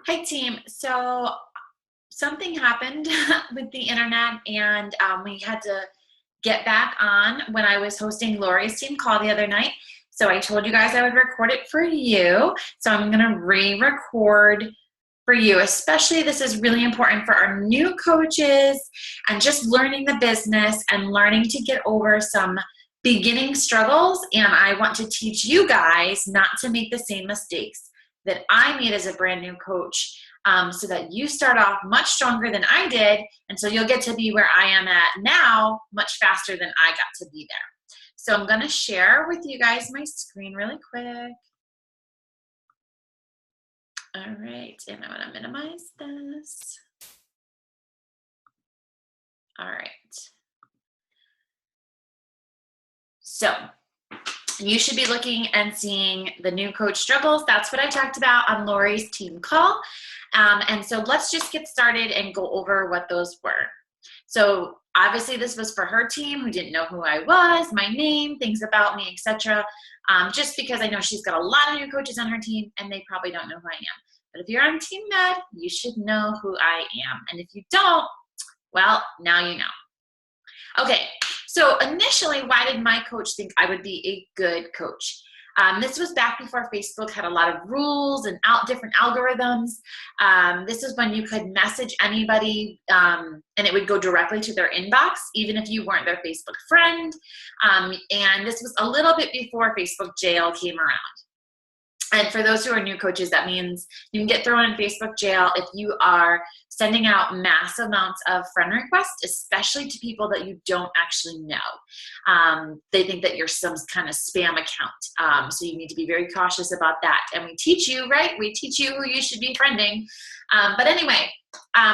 Hi team. So something happened with the internet and we had to get back on when I was hosting Lori's team call the other night. So I told you guys I would record it for you. So I'm gonna re-record for you, especially this is really important for our new coaches and just learning the business and learning to get over some beginning struggles. And I want to teach you guys not to make the same mistakes that I made as a brand new coach, so that you start off much stronger than I did. And so you'll get to be where I am at now much faster than I got to be there. So I'm going to share with you guys my screen really quick. All right, and I'm going to minimize this. All right. So you should be looking and seeing the new coach struggles. That's what I talked about on Lori's team call. And so let's just get started and go over what those were. So obviously this was for her team who didn't know who I was, my name, things about me, etc. Just because I know she's got a lot of new coaches on her team and they probably don't know who I am. But if you're on Team Med, you should know who I am. And if you don't, well, now you know. Okay, so initially, why did my coach think I would be a good coach? This was back before Facebook had a lot of rules and different algorithms. This is when you could message anybody and it would go directly to their inbox, even if you weren't their Facebook friend. And this was a little bit before Facebook jail came around. And for those who are new coaches, that means you can get thrown in Facebook jail if you are sending out mass amounts of friend requests, especially to people that you don't actually know. They think that you're some kind of spam account. So you need to be very cautious about that. And we teach you, right? We teach you who you should be friending. But anyway,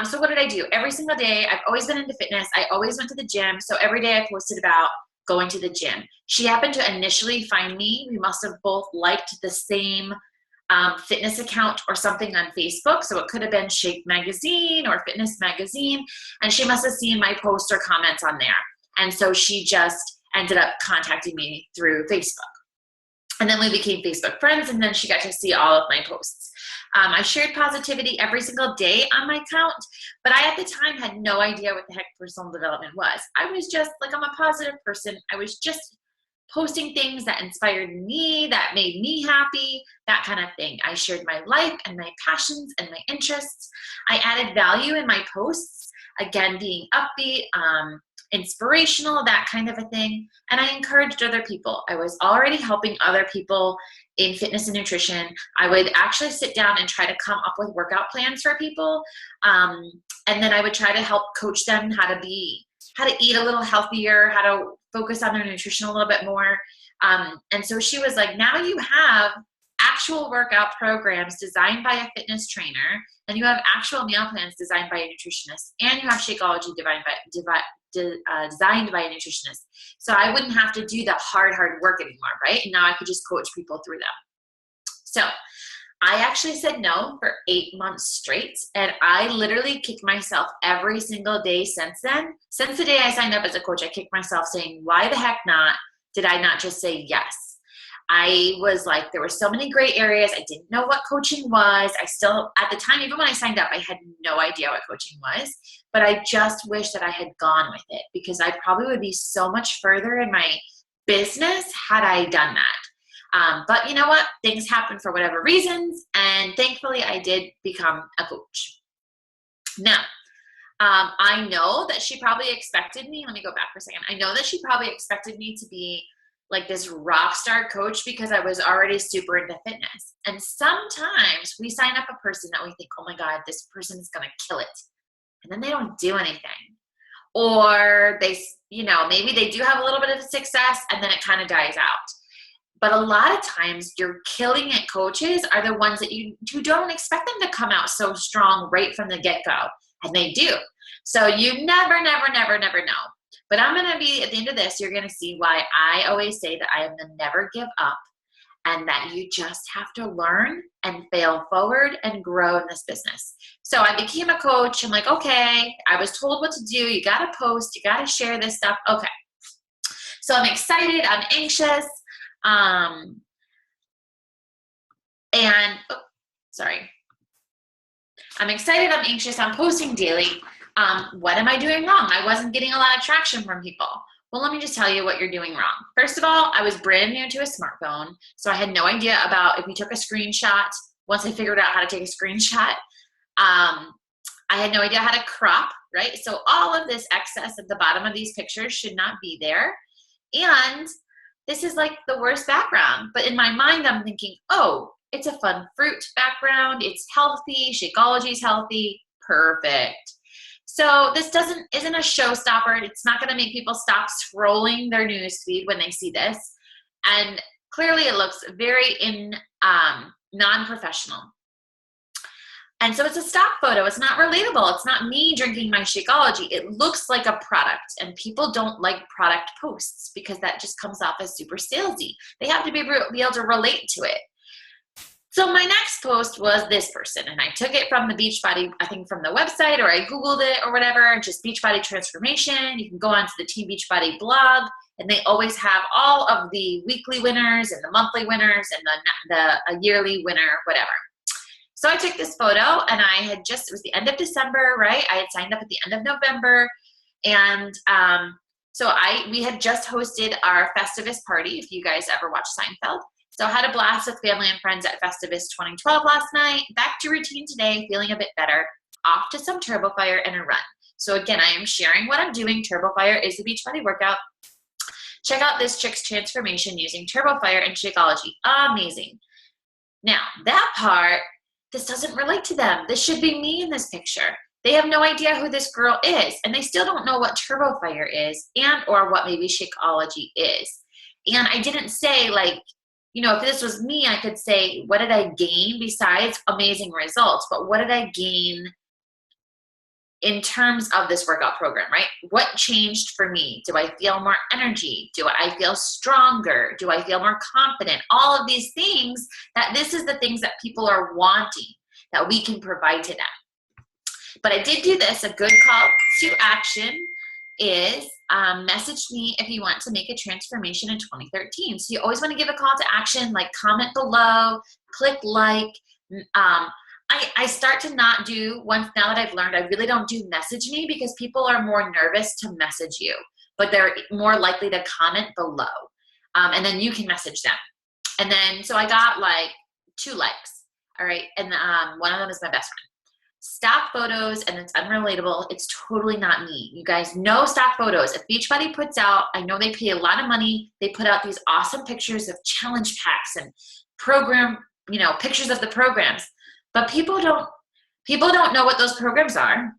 so what did I do? Every single day, I've always been into fitness. I always went to the gym. So every day I posted about going to the gym. She happened to initially find me. We must have both liked the same fitness account or something on Facebook. So it could have been Shape Magazine or Fitness Magazine. And she must have seen my posts or comments on there. And so she just ended up contacting me through Facebook. And then we became Facebook friends, and then she got to see all of my posts. I shared positivity every single day on my account, but I at the time had no idea what the heck personal development was. I was just like, I'm a positive person. I was just posting things that inspired me, that made me happy, that kind of thing. I shared my life and my passions and my interests. I added value in my posts, again, being upbeat, inspirational, that kind of a thing. And I encouraged other people. I was already helping other people in fitness and nutrition. I would actually sit down and try to come up with workout plans for people. And then I would try to help coach them how to eat a little healthier, how to focus on their nutrition a little bit more. And so she was like, now you have actual workout programs designed by a fitness trainer, and you have actual meal plans designed by a nutritionist, and you have Shakeology designed by a nutritionist. So I wouldn't have to do the hard work anymore, right? And now I could just coach people through them. So I actually said no for 8 months straight, and I literally kicked myself every single day since then. Since the day I signed up as a coach, I kicked myself saying, why the heck not? Did I not just say yes? I was like, there were so many gray areas. I didn't know what coaching was. I still, at the time, even when I signed up, I had no idea what coaching was, but I just wish that I had gone with it, because I probably would be so much further in my business had I done that. But you know what? Things happen for whatever reasons, and thankfully I did become a coach. Now, I know that she probably expected me, let me go back for a second. I know that she probably expected me to be like this rock star coach because I was already super into fitness. And sometimes we sign up a person that we think, oh my God, this person is going to kill it. And then they don't do anything. Or they, maybe they do have a little bit of success and then it kind of dies out. But a lot of times your killing it coaches are the ones that you don't expect them to come out so strong right from the get-go. And they do. So you never know. But I'm going to be, at the end of this, you're going to see why I always say that I am the never give up, and that you just have to learn and fail forward and grow in this business. So I became a coach. I'm like, okay, I was told what to do. You got to post. You got to share this stuff. Okay. So I'm excited. I'm anxious. And, sorry. I'm excited, I'm anxious, I'm posting daily. What am I doing wrong? I wasn't getting a lot of traction from people. Well, let me just tell you what you're doing wrong. First of all, I was brand new to a smartphone, so I had no idea about if you took a screenshot. Once I figured out how to take a screenshot, I had no idea how to crop, right? So all of this excess at the bottom of these pictures should not be there. And this is like the worst background. But in my mind, I'm thinking, oh, it's a fun fruit background. It's healthy. Shakeology is healthy. Perfect. So this isn't a showstopper. It's not going to make people stop scrolling their news feed when they see this. And clearly it looks very non-professional. And so it's a stock photo. It's not relatable. It's not me drinking my Shakeology. It looks like a product, and people don't like product posts because that just comes off as super salesy. They have to be able to relate to it. So my next post was this person, and I took it from the Beachbody, I think from the website, or I Googled it or whatever, just Beachbody transformation. You can go onto the Team Beachbody blog, and they always have all of the weekly winners and the monthly winners and the yearly winner, whatever. So I took this photo, and it was the end of December, right? I had signed up at the end of November, and we had just hosted our Festivus party, if you guys ever watch Seinfeld. So I had a blast with family and friends at Festivus 2012 last night. Back to routine today, feeling a bit better. Off to some Turbo Fire and a run. So again, I am sharing what I'm doing. Turbo Fire is the Beachbody workout. Check out this chick's transformation using Turbo Fire and Shakeology. Amazing. Now, that part, this doesn't relate to them. This should be me in this picture. They have no idea who this girl is, and they still don't know what Turbo Fire is or what maybe Shakeology is. And I didn't say, like, if this was me, I could say, what did I gain besides amazing results? But what did I gain in terms of this workout program, right? What changed for me? Do I feel more energy? Do I feel stronger? Do I feel more confident? All of these things, this is the things that people are wanting that we can provide to them. But I did do this. A good call to action is message me if you want to make a transformation in 2013. So you always want to give a call to action, like comment below, click like. I start to not do, now that I've learned, I really don't do message me because people are more nervous to message you, but they're more likely to comment below. And then you can message them. And then, so I got like 2 likes, all right? And one of them is my best friend. Stock photos, and it's unrelatable. It's totally not me. You guys know stock photos. If Beachbody puts out, I know they pay a lot of money. They put out these awesome pictures of challenge packs and program, pictures of the programs. But people don't know what those programs are,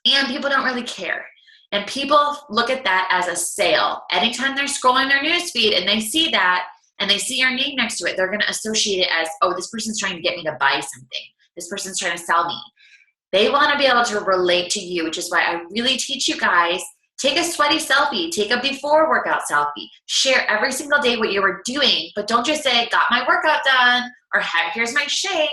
and people don't really care. And people look at that as a sale. Anytime they're scrolling their newsfeed and they see that and they see your name next to it, they're going to associate it as, oh, this person's trying to get me to buy something. This person's trying to sell me. They want to be able to relate to you, which is why I really teach you guys, take a sweaty selfie, take a before workout selfie, share every single day what you were doing, but don't just say, got my workout done, or here's my shake.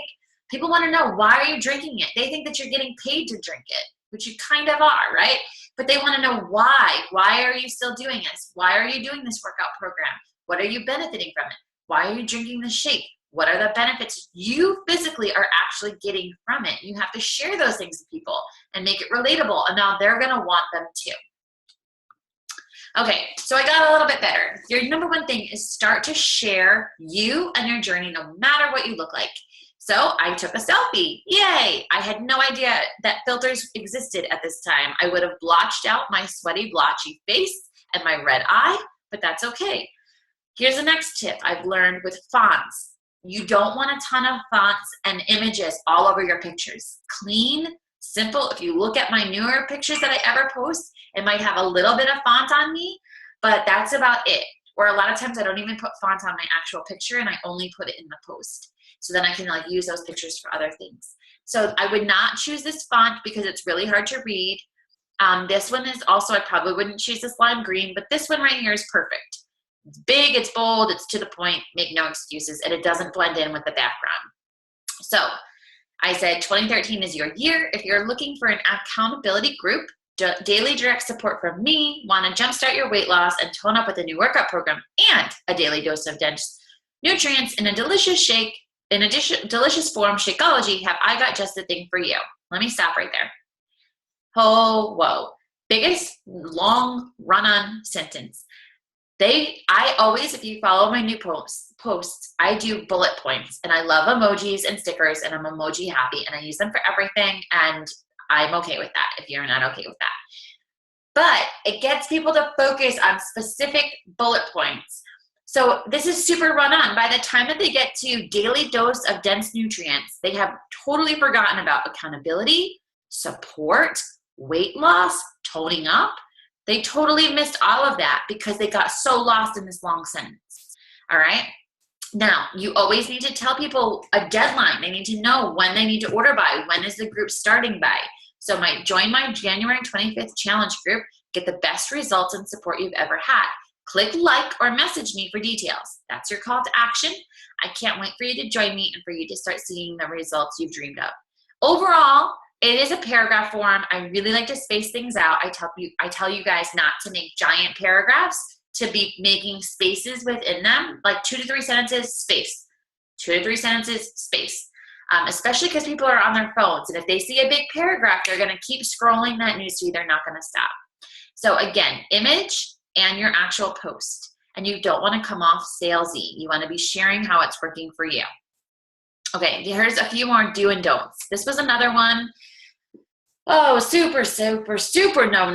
People want to know, why are you drinking it? They think that you're getting paid to drink it, which you kind of are, right? But they want to know why. Why are you still doing this? Why are you doing this workout program? What are you benefiting from it? Why are you drinking the shake? What are the benefits you physically are actually getting from it? You have to share those things with people and make it relatable, and now they're going to want them too. Okay, so I got a little bit better. Your number one thing is start to share you and your journey no matter what you look like. So I took a selfie. Yay! I had no idea that filters existed at this time. I would have blotched out my sweaty, blotchy face and my red eye, but that's okay. Here's the next tip I've learned with fonts. You don't want a ton of fonts and images all over your pictures. Clean, simple. If you look at my newer pictures that I ever post, it might have a little bit of font on me, but that's about it. Or a lot of times I don't even put font on my actual picture, and I only put it in the post. So then I can use those pictures for other things. So I would not choose this font because it's really hard to read. This one is also, I probably wouldn't choose this lime green, but this one right here is perfect. It's big, it's bold, it's to the point, make no excuses, and it doesn't blend in with the background. So I said 2013 is your year. If you're looking for an accountability group, daily direct support from me, want to jumpstart your weight loss and tone up with a new workout program and a daily dose of dense nutrients in a delicious shake, in addition, delicious form, Shakeology, have I got just the thing for you. Let me stop right there. Oh, whoa. Biggest long run-on sentence. I always, if you follow my new posts, I do bullet points, and I love emojis and stickers, and I'm emoji happy, and I use them for everything, and I'm okay with that if you're not okay with that. But it gets people to focus on specific bullet points. So this is super run-on. By the time that they get to daily dose of dense nutrients, they have totally forgotten about accountability, support, weight loss, toning up. They totally missed all of that because they got so lost in this long sentence. All right. Now, you always need to tell people a deadline. They need to know when they need to order by. When is the group starting by? So join my January 25th challenge group. Get the best results and support you've ever had. Click like or message me for details. That's your call to action. I can't wait for you to join me and for you to start seeing the results you've dreamed of. Overall, it is a paragraph form. I really like to space things out. I tell you guys not to make giant paragraphs, to be making spaces within them, like 2 to 3 sentences, space. 2 to 3 sentences, space. Especially because people are on their phones. And if they see a big paragraph, they're going to keep scrolling that newsfeed. They're not going to stop. So again, image and your actual post. And you don't want to come off salesy. You want to be sharing how it's working for you. Okay, here's a few more do and don'ts. This was another one. Oh, super, super, super no.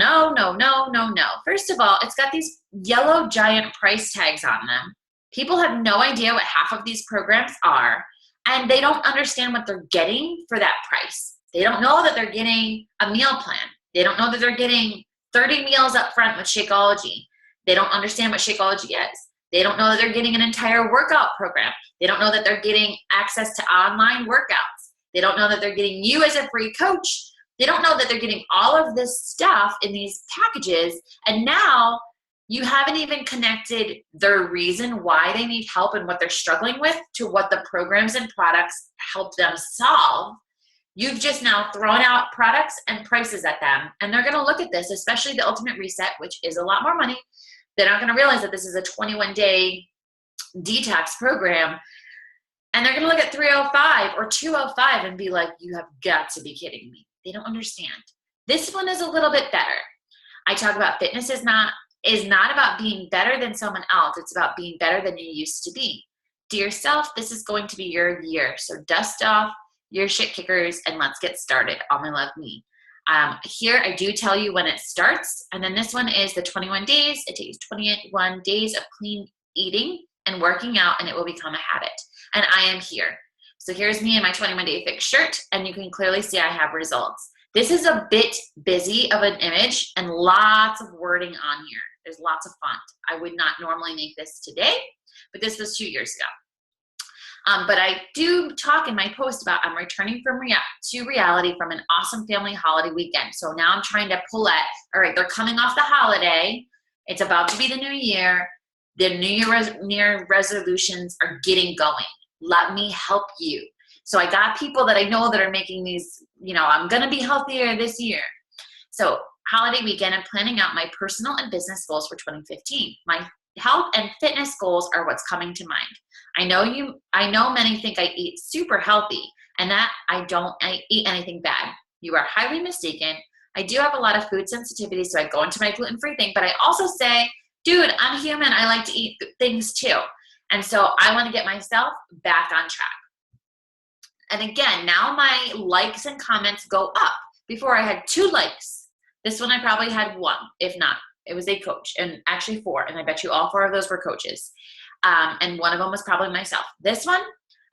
First of all, it's got these yellow giant price tags on them. People have no idea what half of these programs are, and they don't understand what they're getting for that price. They don't know that they're getting a meal plan. They don't know that they're getting 30 meals up front with Shakeology. They don't understand what Shakeology is. They don't know that they're getting an entire workout program. They don't know that they're getting access to online workouts. They don't know that they're getting you as a free coach. They don't know that they're getting all of this stuff in these packages, and now you haven't even connected their reason why they need help and what they're struggling with to what the programs and products help them solve. You've just now thrown out products and prices at them, and they're going to look at this, especially the Ultimate Reset, which is a lot more money. They're not going to realize that this is a 21-day detox program, and they're going to look at $305 or $205 and be like, you have got to be kidding me. They don't understand. This one is a little bit better. I talk about fitness is not about being better than someone else. It's about being better than you used to be. Dear self, this is going to be your year. So dust off your shit kickers and let's get started. All my love, me. Here I do tell you when it starts. And then this one is the 21 days. It takes 21 days of clean eating and working out, and it will become a habit. And I am here. So here's me in my 21-day fix shirt, and you can clearly see I have results. This is a bit busy of an image and lots of wording on here. There's lots of font. I would not normally make this today, but this was 2 years ago. But I do talk in my post about I'm returning to reality from an awesome family holiday weekend. So now I'm trying to pull at, all right, they're coming off the holiday. It's about to be the new year. The New Year resolutions are getting going. Let me help you. So I got people that I know that are making these, I'm going to be healthier this year. So holiday weekend, I'm planning out my personal and business goals for 2015. My health and fitness goals are what's coming to mind. I know many think I eat super healthy and that I eat anything bad. You are highly mistaken. I do have a lot of food sensitivity, so I go into my gluten-free thing, but I also say, dude, I'm human. I like to eat things too. And so I want to get myself back on track. And again, now my likes and comments go up. Before I had 2 likes. This one I probably had 1, if not. It was a coach, and actually 4. And I bet you all 4 of those were coaches. And one of them was probably myself. This one,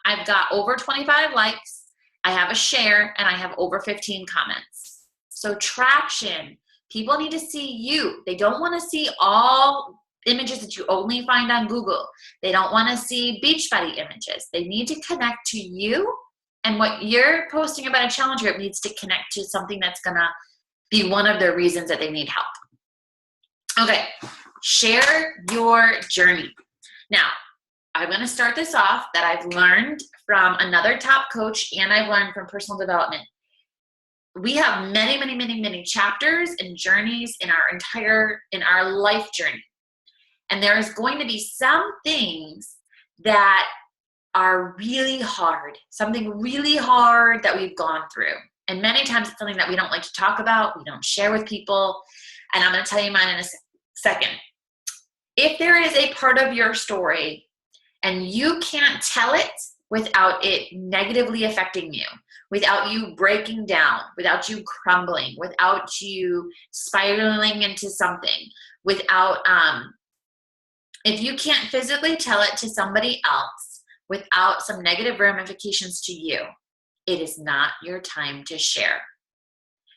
I've got over 25 likes. I have a share, and I have over 15 comments. So traction. People need to see you. They don't want to see all images that you only find on Google. They don't want to see Beachbody images. They need to connect to you, and what you're posting about a challenge group needs to connect to something that's going to be one of their reasons that they need help. Okay, share your journey. Now, I'm going to start this off that I've learned from another top coach, and I've learned from personal development. We have many, many, many, many chapters and journeys in our life journey. And there's going to be some things that are really hard, something really hard that we've gone through. And many times it's something that we don't like to talk about, we don't share with people. And I'm going to tell you mine in a second. If there is a part of your story and you can't tell it without it negatively affecting you, without you breaking down, without you crumbling, without you spiraling into something, without, if you can't physically tell it to somebody else without some negative ramifications to you, it is not your time to share.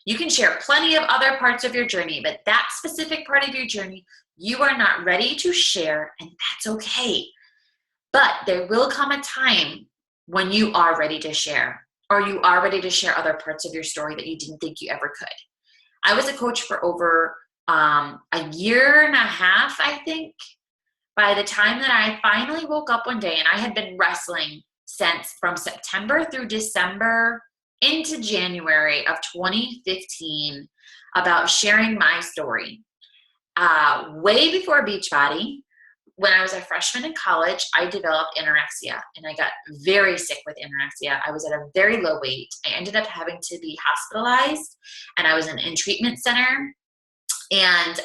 You can share plenty of other parts of your journey, but that specific part of your journey, you are not ready to share, and that's okay. But there will come a time when you are ready to share, or you are ready to share other parts of your story that you didn't think you ever could. I was a coach for over a year and a half, I think, by the time that I finally woke up one day, and I had been wrestling since from September through December into January of 2015 about sharing my story. Way before Beachbody, when I was a freshman in college, I developed anorexia, and I got very sick with anorexia. I was at a very low weight. I ended up having to be hospitalized, and I was in a treatment center. And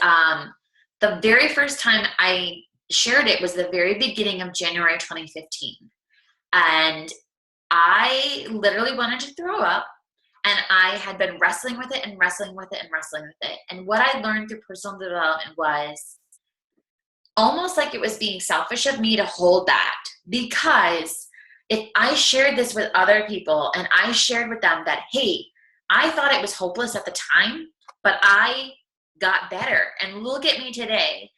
the very first time I shared it was the very beginning of January 2015. And I literally wanted to throw up, and I had been wrestling with it and wrestling with it and wrestling with it. And what I learned through personal development was almost like it was being selfish of me to hold that, because if I shared this with other people and I shared with them that, hey, I thought it was hopeless at the time, but I got better, and look at me today,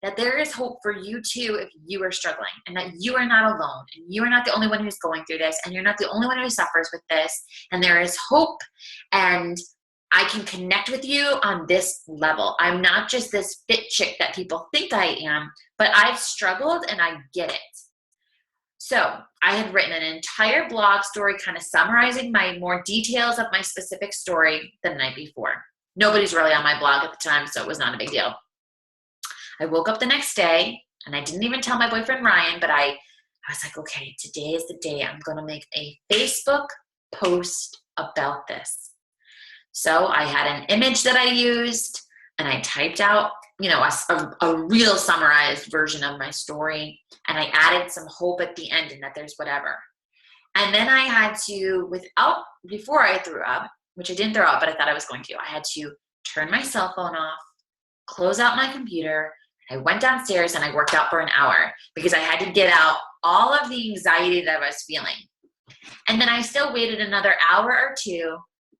that there is hope for you too if you are struggling, and that you are not alone, and you are not the only one who's going through this, and you're not the only one who suffers with this, and there is hope, and I can connect with you on this level. I'm not just this fit chick that people think I am, but I've struggled and I get it. So I had written an entire blog story kind of summarizing my more details of my specific story the night before. Nobody's really on my blog at the time, so it was not a big deal. I woke up the next day, and I didn't even tell my boyfriend Ryan, but I was like, okay, today is the day I'm going to make a Facebook post about this. So I had an image that I used, and I typed out, a real summarized version of my story, and I added some hope at the end and that there's whatever. And then I had to, before I threw up, which I didn't throw up, but I thought I was going to, I had to turn my cell phone off, close out my computer. I went downstairs and I worked out for an hour because I had to get out all of the anxiety that I was feeling. And then I still waited another hour or two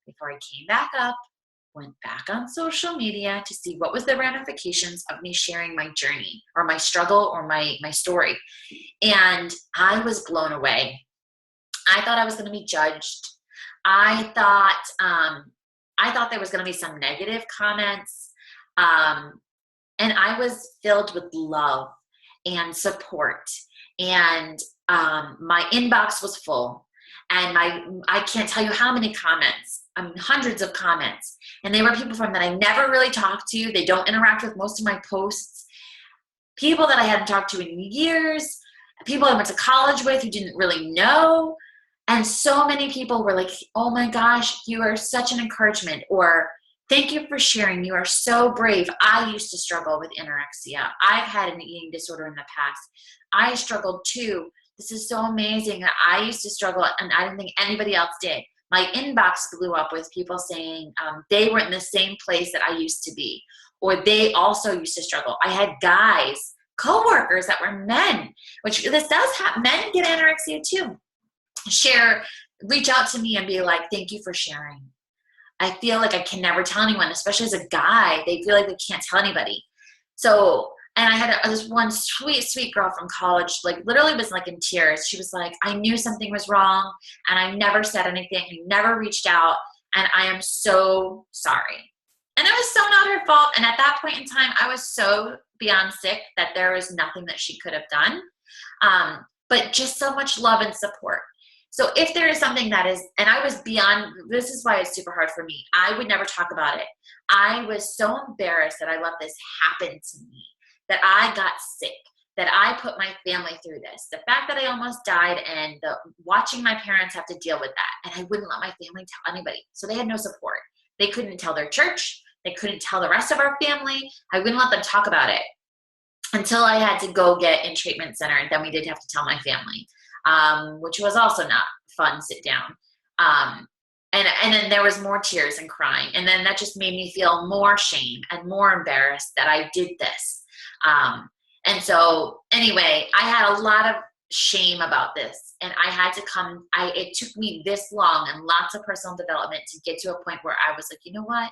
before I came back up, went back on social media to see what was the ramifications of me sharing my journey or my struggle or my story. And I was blown away. I thought I was going to be judged. I thought there was going to be some negative comments. And I was filled with love and support. And my inbox was full. And I can't tell you how many comments, hundreds of comments. And they were people from that I never really talked to. They don't interact with most of my posts. People that I hadn't talked to in years. People I went to college with who didn't really know. And so many people were like, oh my gosh, you are such an encouragement. Or thank you for sharing. You are so brave. I used to struggle with anorexia. I've had an eating disorder in the past. I struggled too. This is so amazing. I used to struggle, and I didn't think anybody else did. My inbox blew up with people saying they were in the same place that I used to be, or they also used to struggle. I had guys, coworkers that were men, which this does happen. Men get anorexia too. Reach out to me and be like, thank you for sharing. I feel like I can never tell anyone, especially as a guy. They feel like they can't tell anybody. So, and I had this one sweet, sweet girl from college, like literally was like in tears. She was like, I knew something was wrong, and I never said anything. I never reached out, and I am so sorry. And it was so not her fault. And at that point in time, I was so beyond sick that there was nothing that she could have done. But just so much love and support. So if there is something that is, and I was beyond, this is why it's super hard for me. I would never talk about it. I was so embarrassed that I let this happen to me, that I got sick, that I put my family through this. The fact that I almost died and watching my parents have to deal with that. And I wouldn't let my family tell anybody. So they had no support. They couldn't tell their church. They couldn't tell the rest of our family. I wouldn't let them talk about it until I had to go get in treatment center. And then we did have to tell my family, which was also not fun, sit down. And then there was more tears and crying. And then that just made me feel more shame and more embarrassed that I did this. And so anyway, I had a lot of shame about this, and I had to it took me this long and lots of personal development to get to a point where I was like, you know what?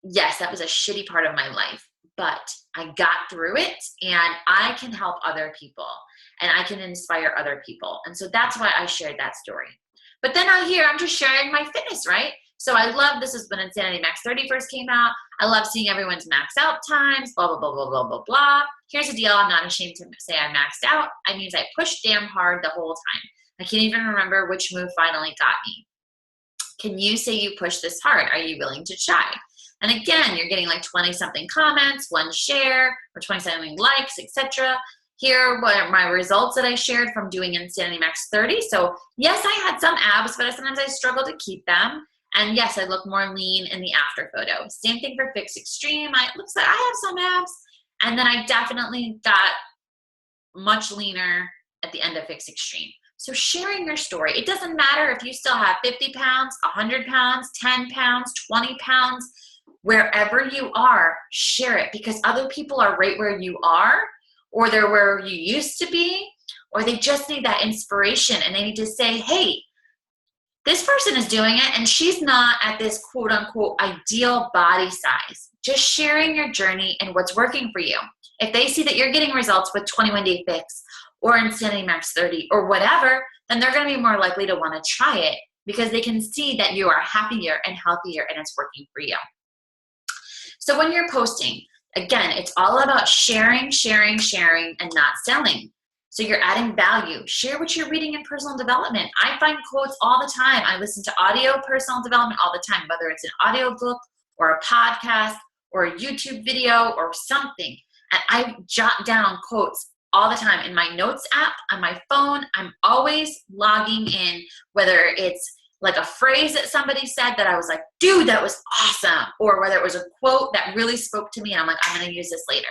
Yes, that was a shitty part of my life, but I got through it, and I can help other people, and I can inspire other people. And so that's why I shared that story. But then I'm just sharing my fitness, right? So I love, this is when Insanity Max 30 first came out. I love seeing everyone's max out times, blah, blah, blah, blah, blah, blah, blah. Here's the deal. I'm not ashamed to say I maxed out. I mean, I pushed damn hard the whole time. I can't even remember which move finally got me. Can you say you pushed this hard? Are you willing to try? And again, you're getting like 20-something comments, 1 share, or 20-something likes, etc. Here were my results that I shared from doing Insanity Max 30. So yes, I had some abs, but sometimes I struggled to keep them. And yes, I look more lean in the after photo. Same thing for Fix Extreme. It looks like I have some abs. And then I definitely got much leaner at the end of Fix Extreme. So sharing your story, it doesn't matter if you still have 50 pounds, 100 pounds, 10 pounds, 20 pounds, wherever you are, share it, because other people are right where you are, or they're where you used to be, or they just need that inspiration and they need to say, hey, this person is doing it and she's not at this quote unquote ideal body size. Just sharing your journey and what's working for you. If they see that you're getting results with 21-day fix or Insanity Max 30 or whatever, then they're going to be more likely to want to try it because they can see that you are happier and healthier and it's working for you. So when you're posting, again, it's all about sharing, sharing, sharing, and not selling. So you're adding value. Share what you're reading in personal development. I find quotes all the time. I listen to audio personal development all the time, whether it's an audio book or a podcast or a YouTube video or something. And I jot down quotes all the time in my notes app, on my phone. I'm always logging in, whether it's like a phrase that somebody said that I was like, dude, that was awesome. Or whether it was a quote that really spoke to me and I'm like, I'm going to use this later.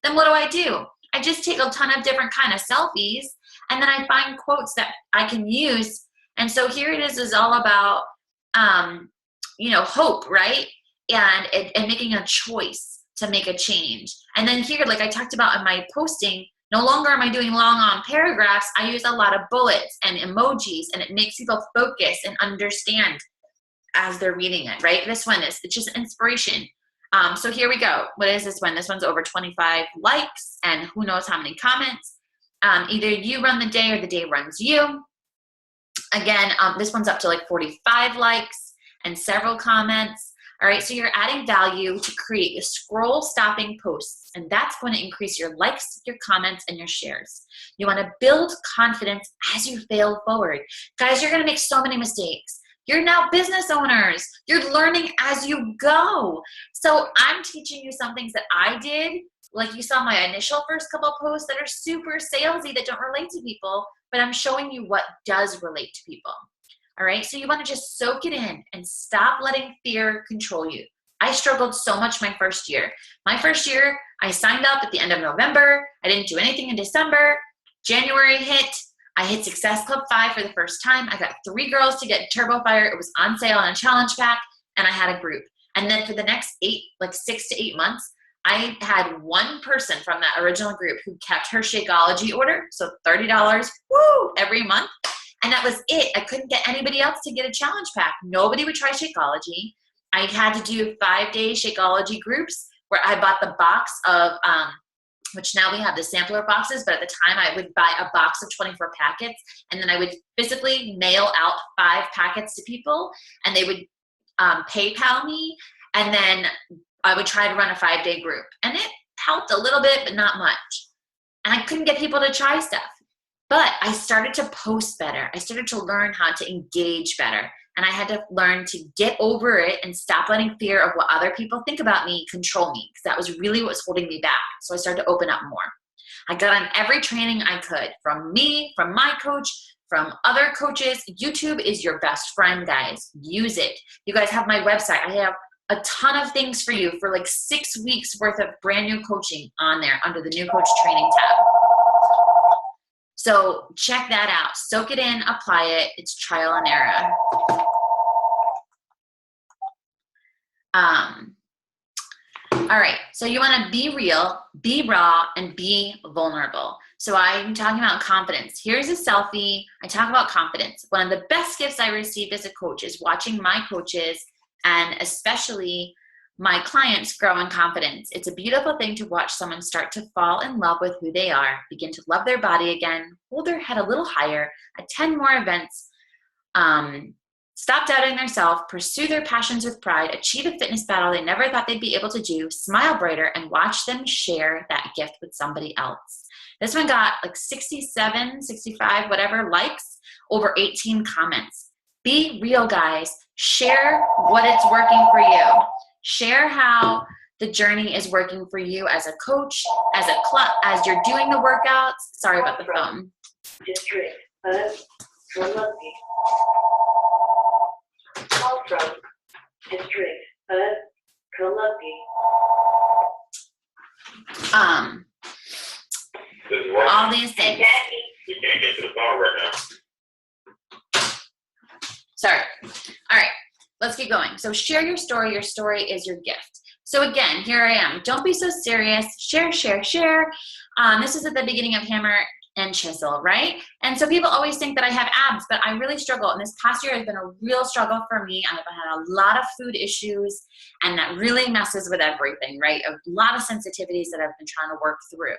Then what do? I just take a ton of different kind of selfies and then I find quotes that I can use. And so here it is all about, hope, right? And making a choice to make a change. And then here, like I talked about in my posting, no longer am I doing long on paragraphs. I use a lot of bullets and emojis, and it makes people focus and understand as they're reading it, right? This one it's just inspiration. So here we go. What is this one? This one's over 25 likes and who knows how many comments. Either you run the day or the day runs you. Again, this one's up to like 45 likes and several comments. All right, so you're adding value to create your scroll stopping posts, and that's going to increase your likes, your comments, and your shares. You want to build confidence as you fail forward. Guys, you're going to make so many mistakes. You're now business owners. You're learning as you go. So I'm teaching you some things that I did, like you saw my initial first couple of posts that are super salesy that don't relate to people, but I'm showing you what does relate to people. All right, so you want to just soak it in and stop letting fear control you. I struggled so much my first year. My first year, I signed up at the end of November. I didn't do anything in December. January hit. I hit Success Club 5 for the first time. I got 3 girls to get Turbo Fire. It was on sale on a challenge pack, and I had a group. And then for the next 6 to 8 months, I had one person from that original group who kept her Shakeology order, so $30, every month. And that was it. I couldn't get anybody else to get a challenge pack. Nobody would try Shakeology. I had to do 5-day Shakeology groups where I bought the box of, which now we have the sampler boxes, but at the time I would buy a box of 24 packets, and then I would physically mail out 5 packets to people, and they would PayPal me, and then I would try to run a 5-day group. And it helped a little bit, but not much. And I couldn't get people to try stuff. But I started to post better. I started to learn how to engage better. And I had to learn to get over it and stop letting fear of what other people think about me control me, because that was really what was holding me back. So I started to open up more. I got on every training I could, from me, from my coach, from other coaches. YouTube is your best friend, guys. Use it. You guys have my website. I have a ton of things for you, for like 6 weeks worth of brand new coaching on there under the new coach training tab. So check that out. Soak it in, apply it. It's trial and error. All right, so you want to be real, be raw, and be vulnerable. So I'm talking about confidence. Here's a selfie. I talk about confidence. One of the best gifts I received as a coach is watching my coaches, and especially my clients, grow in confidence. It's a beautiful thing to watch someone start to fall in love with who they are, begin to love their body again, hold their head a little higher, attend more events, stop doubting themselves, pursue their passions with pride, achieve a fitness battle they never thought they'd be able to do, smile brighter, and watch them share that gift with somebody else. This one got like 67, 65, whatever likes, over 18 comments. Be real, guys. Share what it's working for you. Share how the journey is working for you as a coach, as a club, as you're doing the workouts. Sorry about the phone. District of Columbia. Call from District of Columbia. All these things. We can't get to the bar right now. Sorry. All right, let's keep going. So share your story. Your story is your gift. So again, here I am. Don't be so serious. Share, share, share. This is at the beginning of Hammer and Chisel, right? And so people always think that I have abs, but I really struggle. And this past year has been a real struggle for me. I've had a lot of food issues, and that really messes with everything, right? A lot of sensitivities that I've been trying to work through.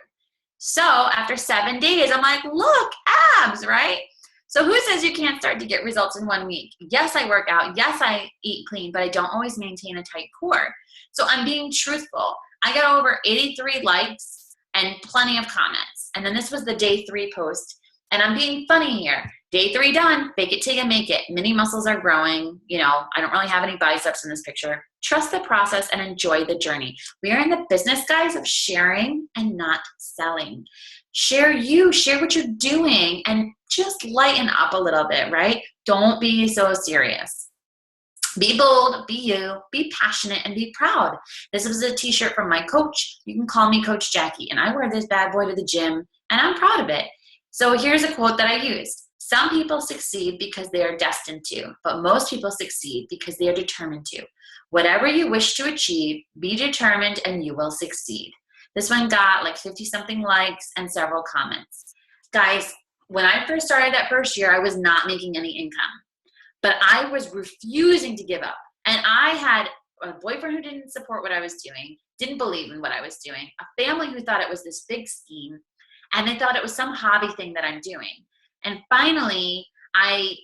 So after 7 days, I'm like, look, abs, right? So who says you can't start to get results in 1 week? Yes, I work out. Yes, I eat clean, but I don't always maintain a tight core. So I'm being truthful. I got over 83 likes and plenty of comments. And then this was the day 3 post. And I'm being funny here. Day 3 done, fake it till you make it. Mini muscles are growing. You know, I don't really have any biceps in this picture. Trust the process and enjoy the journey. We are in the business, guys, of sharing and not selling. Share you, share what you're doing, and just lighten up a little bit, right? Don't be so serious. Be bold, be you, be passionate, and be proud. This was a t-shirt from my coach. You can call me Coach Jackie, and I wear this bad boy to the gym, and I'm proud of it. So here's a quote that I used. Some people succeed because they are destined to, but most people succeed because they are determined to. Whatever you wish to achieve, be determined and you will succeed. This one got like 50-something likes and several comments. Guys, when I first started that first year, I was not making any income, but I was refusing to give up. And I had a boyfriend who didn't support what I was doing, didn't believe in what I was doing, a family who thought it was this big scheme, and they thought it was some hobby thing that I'm doing. And finally, I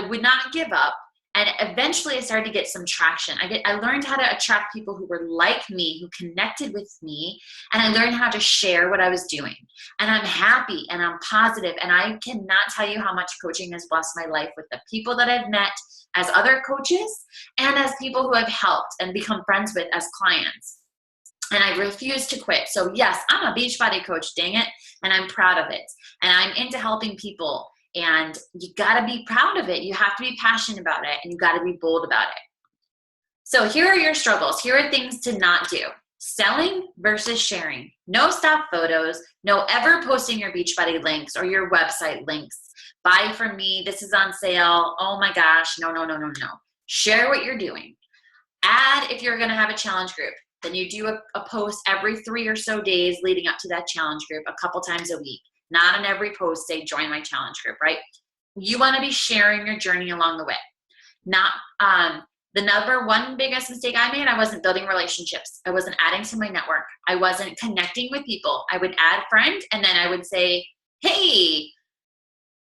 would not give up. And eventually I started to get some traction. I learned how to attract people who were like me, who connected with me, and I learned how to share what I was doing. And I'm happy and I'm positive, and I cannot tell you how much coaching has blessed my life with the people that I've met as other coaches and as people who I've helped and become friends with as clients. And I refuse to quit. So yes, I'm a Beachbody coach, dang it, and I'm proud of it. And I'm into helping people. And you gotta be proud of it. You have to be passionate about it, and you gotta be bold about it. So here are your struggles. Here are things to not do. Selling versus sharing. No stock photos. No ever posting your Beachbody links or your website links. Buy from me. This is on sale. Oh my gosh. No, no, no, no, no. Share what you're doing. Add if you're gonna have a challenge group. Then you do a post every 3 or so days leading up to that challenge group, a couple times a week. Not on every post say, join my challenge group, right? You want to be sharing your journey along the way. Not the number one biggest mistake I made, I wasn't building relationships. I wasn't adding to my network. I wasn't connecting with people. I would add friends, and then I would say, hey,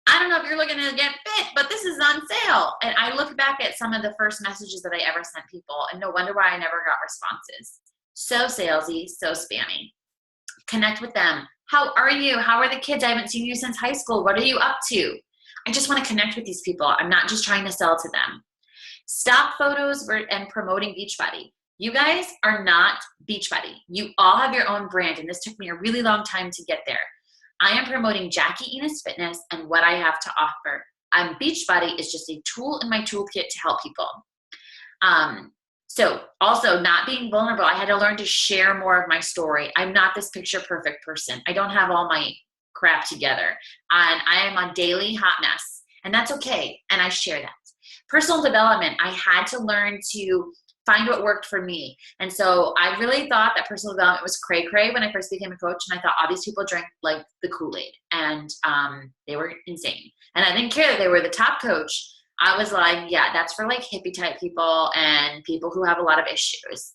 I don't know if you're looking to get fit, but this is on sale. And I look back at some of the first messages that I ever sent people, and no wonder why I never got responses. So salesy, so spammy. Connect with them. How are you? How are the kids? I haven't seen you since high school. What are you up to? I just want to connect with these people. I'm not just trying to sell to them. Stock photos and promoting Beachbody. You guys are not Beachbody. You all have your own brand, and this took me a really long time to get there. I am promoting Jackie Enos Fitness and what I have to offer. Beachbody is just a tool in my toolkit to help people. So also not being vulnerable, I had to learn to share more of my story. I'm not this picture perfect person. I don't have all my crap together, and I am a daily hot mess, and that's okay. And I share that. Personal development, I had to learn to find what worked for me. And so I really thought that personal development was cray-cray when I first became a coach. And I thought all these people drank like the Kool-Aid, and they were insane. And I didn't care that they were the top coach. I was like, yeah, that's for like hippie type people and people who have a lot of issues.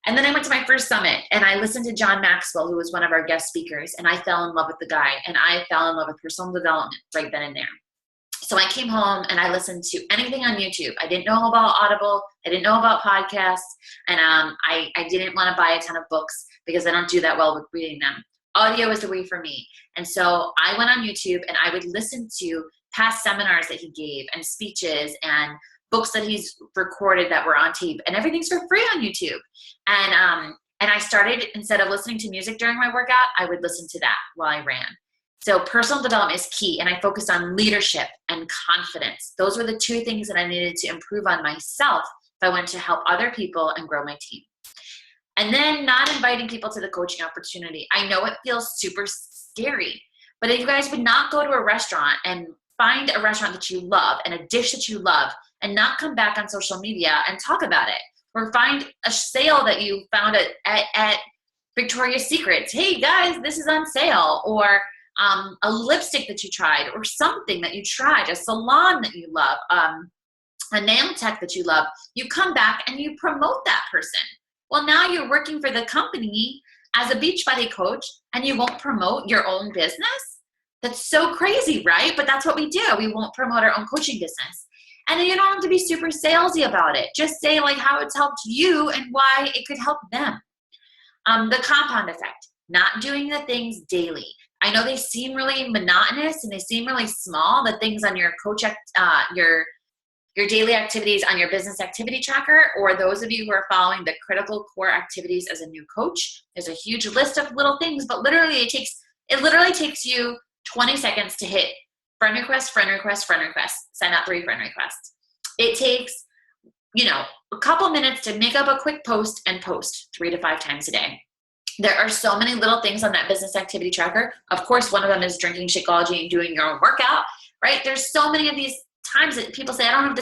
And then I went to my first summit, and I listened to John Maxwell, who was one of our guest speakers, and I fell in love with the guy, and I fell in love with personal development right then and there. So I came home and I listened to anything on YouTube. I didn't know about Audible. I didn't know about podcasts. And I didn't want to buy a ton of books because I don't do that well with reading them. Audio is the way for me. And so I went on YouTube and I would listen to past seminars that he gave and speeches and books that he's recorded that were on tape. And everything's for free on YouTube. And I started, instead of listening to music during my workout, I would listen to that while I ran. So personal development is key, and I focused on leadership and confidence. Those were the two things that I needed to improve on myself if I wanted to help other people and grow my team. And then not inviting people to the coaching opportunity. I know it feels super scary, but if you guys would not go to a restaurant and find a restaurant that you love and a dish that you love and not come back on social media and talk about it, or find a sale that you found at Victoria's Secrets. Hey guys, this is on sale. Or a lipstick that you tried, or something that you tried, a salon that you love, a nail tech that you love, you come back and you promote that person. Well, now you're working for the company as a Beachbody coach and you won't promote your own business? That's so crazy, right? But that's what we do. We won't promote our own coaching business. And then you don't have to be super salesy about it. Just say like how it's helped you and why it could help them. The compound effect, not doing the things daily. I know they seem really monotonous and they seem really small, the things on your your daily activities on your business activity tracker, or those of you who are following the critical core activities as a new coach. There's a huge list of little things, but literally it literally takes you 20 seconds to hit friend request, friend request, friend request, send out 3 friend requests. It takes, a couple minutes to make up a quick post and post 3 to 5 times a day. There are so many little things on that business activity tracker. Of course, one of them is drinking Shakeology and doing your own workout, right? There's so many of these times that people say, I don't have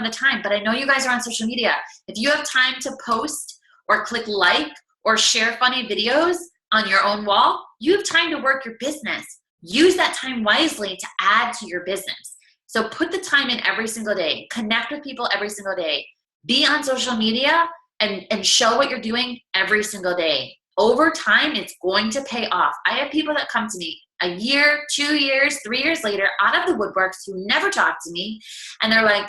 the time, but I know you guys are on social media. If you have time to post or click like or share funny videos on your own wall, you have time to work your business. Use that time wisely to add to your business. So put the time in every single day. Connect with people every single day. Be on social media and show what you're doing every single day. Over time, it's going to pay off. I have people that come to me a year, 2 years, 3 years later out of the woodworks who never talk to me. And they're like,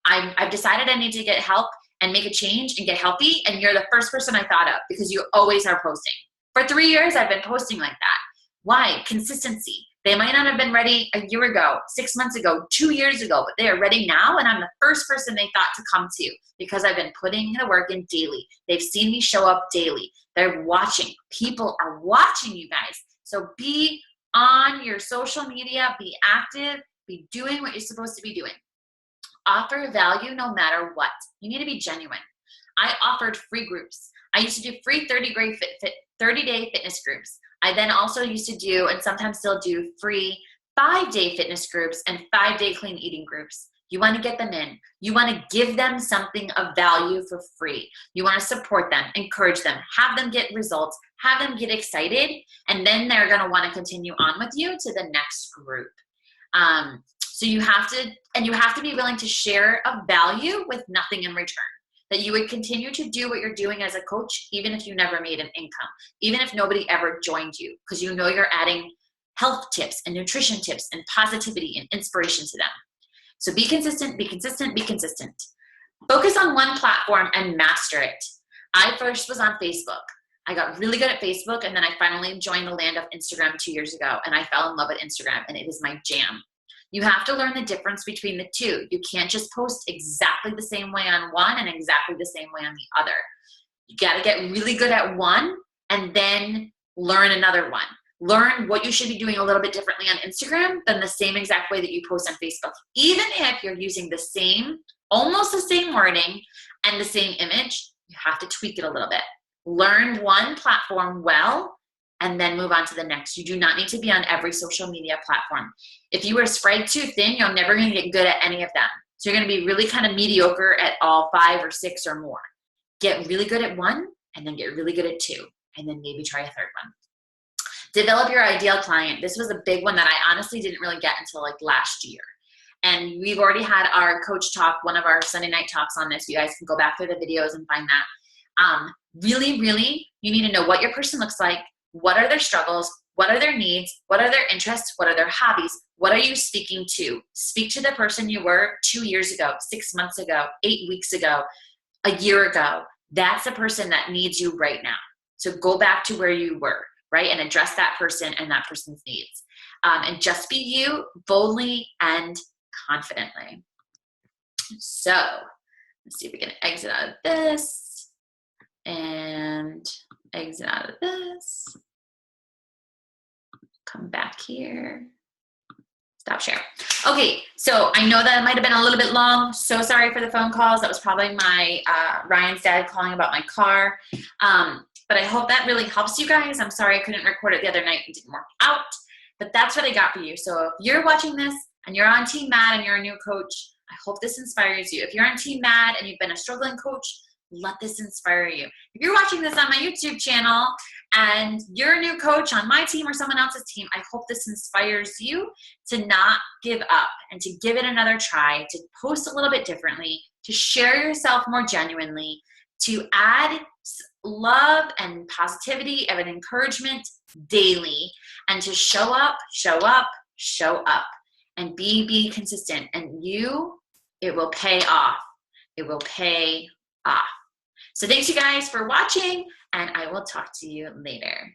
I've decided I need to get help and make a change and get healthy. And you're the first person I thought of because you always are posting. For 3 years, I've been posting like that. Why? Consistency. They might not have been ready a year ago, 6 months ago, 2 years ago, but they are ready now. And I'm the first person they thought to come to because I've been putting the work in daily. They've seen me show up daily. They're watching. People are watching you guys. So be on your social media, be active, be doing what you're supposed to be doing. Offer value no matter what. You need to be genuine. I offered free groups. I used to do free 30-day fitness groups. I then also used to do, and sometimes still do, free 5-day fitness groups and 5-day clean eating groups. You want to get them in. You want to give them something of value for free. You want to support them, encourage them, have them get results, have them get excited, and then they're going to want to continue on with you to the next group. So you have to be willing to share a value with nothing in return. That you would continue to do what you're doing as a coach, even if you never made an income, even if nobody ever joined you, because you know you're adding health tips and nutrition tips and positivity and inspiration to them. So be consistent, be consistent, be consistent. Focus on one platform and master it. I first was on Facebook. I got really good at Facebook, and then I finally joined the land of Instagram 2 years ago, and I fell in love with Instagram, and it is my jam. You have to learn the difference between the two. You can't just post exactly the same way on one and exactly the same way on the other. You got to get really good at one and then learn another one. Learn what you should be doing a little bit differently on Instagram than the same exact way that you post on Facebook. Even if you're using the same, almost the same wording and the same image, you have to tweak it a little bit. Learn one platform well and then move on to the next. You do not need to be on every social media platform. If you are spread too thin, you're never going to get good at any of them. So you're going to be really kind of mediocre at all 5 or 6 or more. Get really good at one and then get really good at 2 and then maybe try a third one. Develop your ideal client. This was a big one that I honestly didn't really get until like last year. And we've already had our coach talk, one of our Sunday night talks on this. You guys can go back through the videos and find that. Really, really, you need to know what your person looks like. What are their struggles? What are their needs? What are their interests? What are their hobbies? What are you speaking to? Speak to the person you were 2 years ago, 6 months ago, 8 weeks ago, a year ago. That's the person that needs you right now. So go back to where you were, right? And address that person and that person's needs. And just be you, boldly and confidently. So let's see if we can exit out of this and exit out of this. Come back here. Stop share. Okay, so I know that it might have been a little bit long. So sorry for the phone calls. That was probably my Ryan's dad calling about my car. But I hope that really helps you guys. I'm sorry I couldn't record it the other night. It didn't work out. But that's what I got for you. So if you're watching this and you're on Team Mad and you're a new coach, I hope this inspires you. If you're on Team Mad and you've been a struggling coach, let this inspire you. If you're watching this on my YouTube channel and you're a new coach on my team or someone else's team, I hope this inspires you to not give up and to give it another try, to post a little bit differently, to share yourself more genuinely, to add love and positivity and encouragement daily, and to show up, show up, show up, and be consistent. And it will pay off. It will pay off. So thanks you guys for watching, and I will talk to you later.